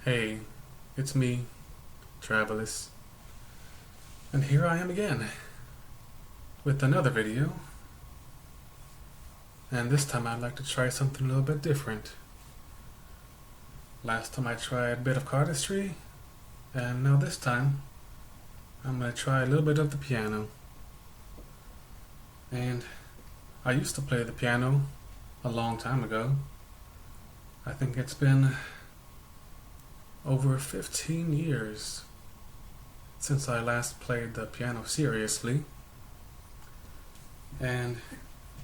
Hey, it's me, Travelus, and here I am again with another video, and this time I'd like to try something a little bit different. Last time I tried a bit of cardistry, and now this time I'm going to try a little bit of the piano. And I used to play the piano a long time ago. I think it's been over 15 years since I last played the piano seriously, and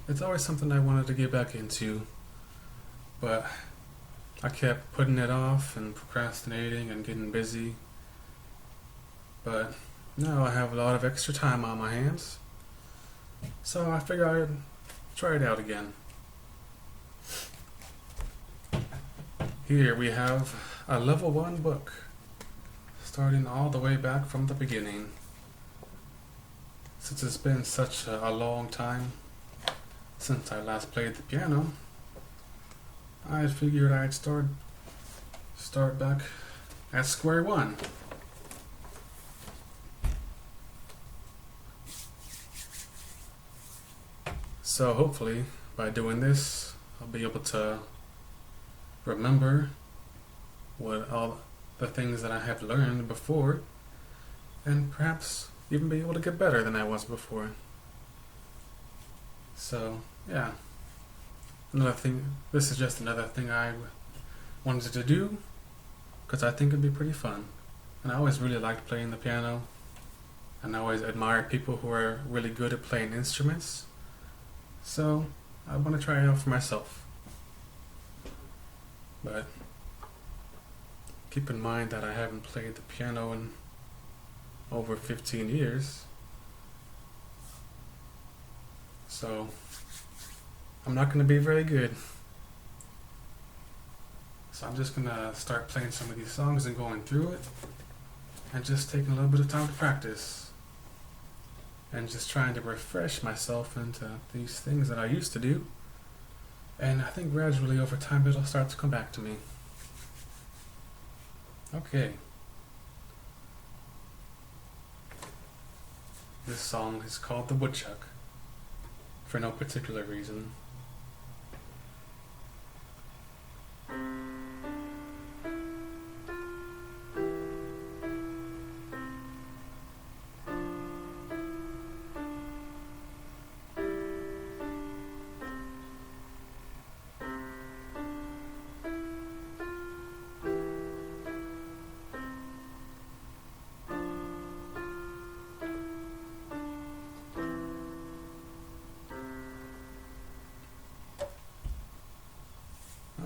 it's always something I wanted to get back into, but I kept putting it off and procrastinating and getting busy. But now I have a lot of extra time on my hands, so I figured I'd try it out again. Here we have a level 1 book, starting all the way back from the beginning. Since it's been such a long time since I last played the piano, I figured I'd start back at square one. So hopefully by doing this, I'll be able to remember what all the things that I have learned before, and perhaps even be able to get better than I was before. So yeah, another thing. This is just another thing I wanted to do because I think it'd be pretty fun, and I always really liked playing the piano, and I always admired people who are really good at playing instruments. So I want to try it out for myself. But keep in mind that I haven't played the piano in over 15 years. So I'm not going to be very good. So I'm just going to start playing some of these songs and going through it, and just taking a little bit of time to practice, and just trying to refresh myself into these things that I used to do. And I think gradually over time it'll start to come back to me. Okay. This song is called The Woodchuck, for no particular reason.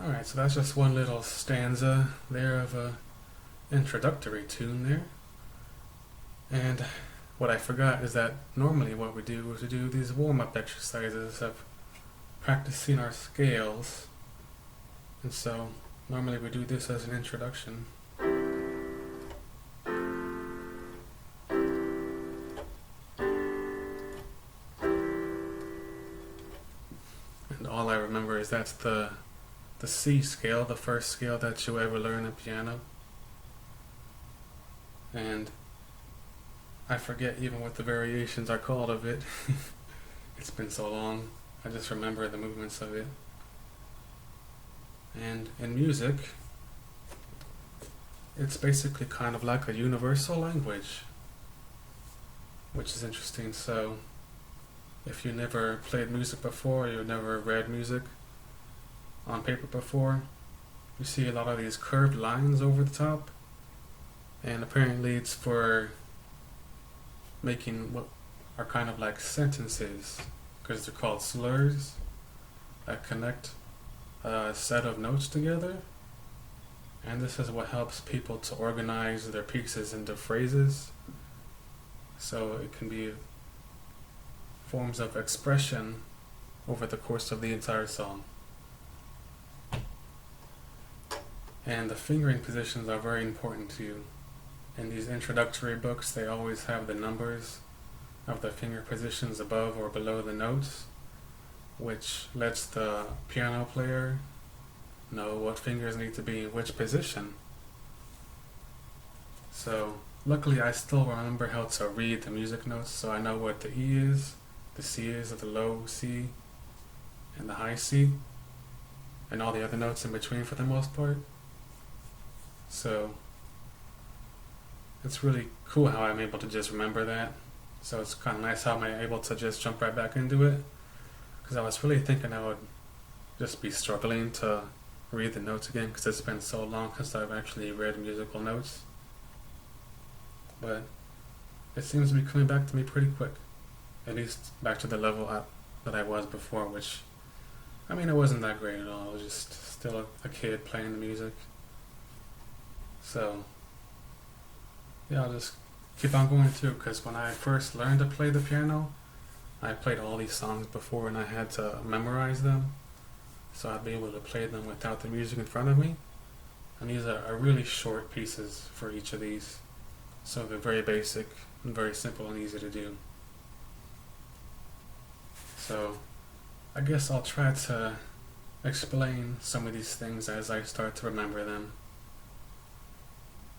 Alright, so that's just one little stanza there of a introductory tune there. And what I forgot is that normally what we do is we do these warm-up exercises of practicing our scales. And so normally we do this as an introduction. And all I remember is that's the C scale, the first scale that you ever learn in piano. And I forget even what the variations are called of it. It's been so long. I just remember the movements of it. And in music, it's basically kind of like a universal language, which is interesting. So if you never played music before, you never read music on paper before, you see a lot of these curved lines over the top, and apparently it's for making what are kind of like sentences, because they're called slurs that connect a set of notes together, and this is what helps people to organize their pieces into phrases, so it can be forms of expression over the course of the entire song. And the fingering positions are very important too. In these introductory books, they always have the numbers of the finger positions above or below the notes, which lets the piano player know what fingers need to be in which position So luckily I still remember how to read the music notes, so I know what the E is, the C is, the low C, and the high C, and all the other notes in between for the most part. So it's really cool how I'm able to just remember that. So it's kind of nice how I'm able to just jump right back into it, because I was really thinking I would just be struggling to read the notes again, because it's been so long since I've actually read musical notes. But it seems to be coming back to me pretty quick, at least back to the level that I was before, which, I mean, it wasn't that great at all. I was just still a kid playing the music. So yeah, I'll just keep on going through, because when I first learned to play the piano, I played all these songs before and I had to memorize them, so I'd be able to play them without the music in front of me. And these are really short pieces for each of these, so they're very basic and very simple and easy to do. So I guess I'll try to explain some of these things as I start to remember them,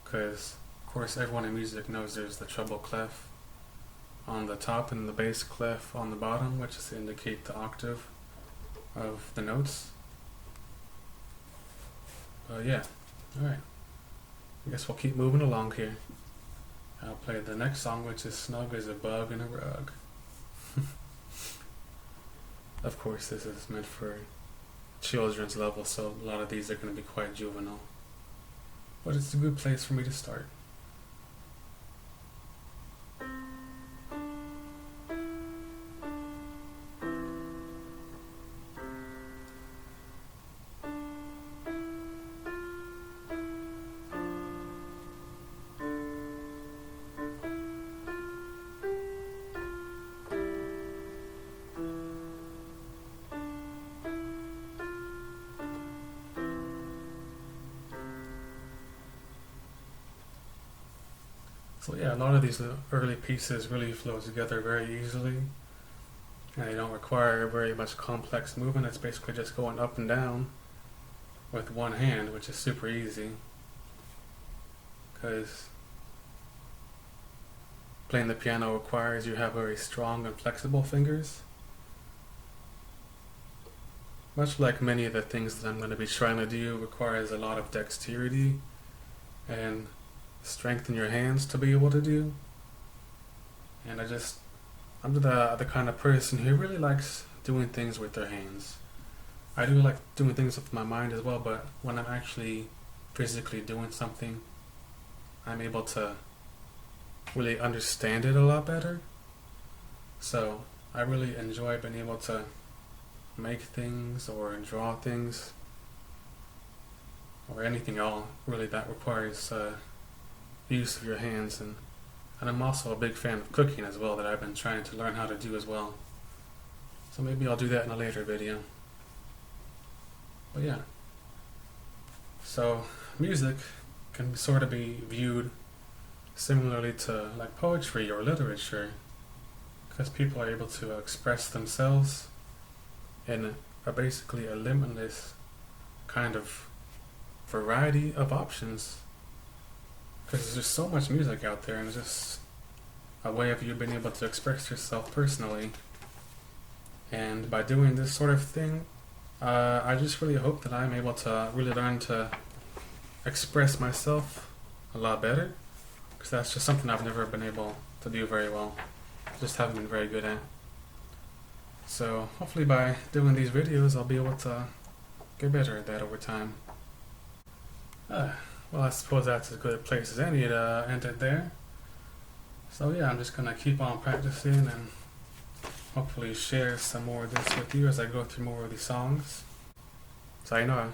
because of course everyone in music knows there's the treble clef on the top and the bass clef on the bottom, which is to indicate the octave of the notes. Yeah, alright. I guess we'll keep moving along here. I'll play the next song, which is Snug as a Bug in a Rug. Of course, this is meant for children's level, so a lot of these are going to be quite juvenile. But it's a good place for me to start. So yeah, a lot of these early pieces really flow together very easily, and they don't require very much complex movement. It's basically just going up and down with one hand, which is super easy, because playing the piano requires you have very strong and flexible fingers. Much like many of the things that I'm going to be trying to do requires a lot of dexterity and strength in your hands to be able to do. And I'm the kind of person who really likes doing things with their hands. I do like doing things with my mind as well, but when I'm actually physically doing something, I'm able to really understand it a lot better. So I really enjoy being able to make things or draw things or anything at all really that requires use of your hands. And I'm also a big fan of cooking as well, that I've been trying to learn how to do as well. So maybe I'll do that in a later video. But yeah. So music can sort of be viewed similarly to like poetry or literature, because people are able to express themselves in basically a limitless kind of variety of options, because there's just so much music out there, and it's just a way of you being able to express yourself personally. And by doing this sort of thing, I just really hope that I'm able to really learn to express myself a lot better, because that's just something I've never been able to do very well, just haven't been very good at. So hopefully by doing these videos I'll be able to get better at that over time. Well, I suppose that's as good a place as any to end it there. So yeah, I'm just gonna keep on practicing and hopefully share some more of this with you as I go through more of these songs. Sayonara.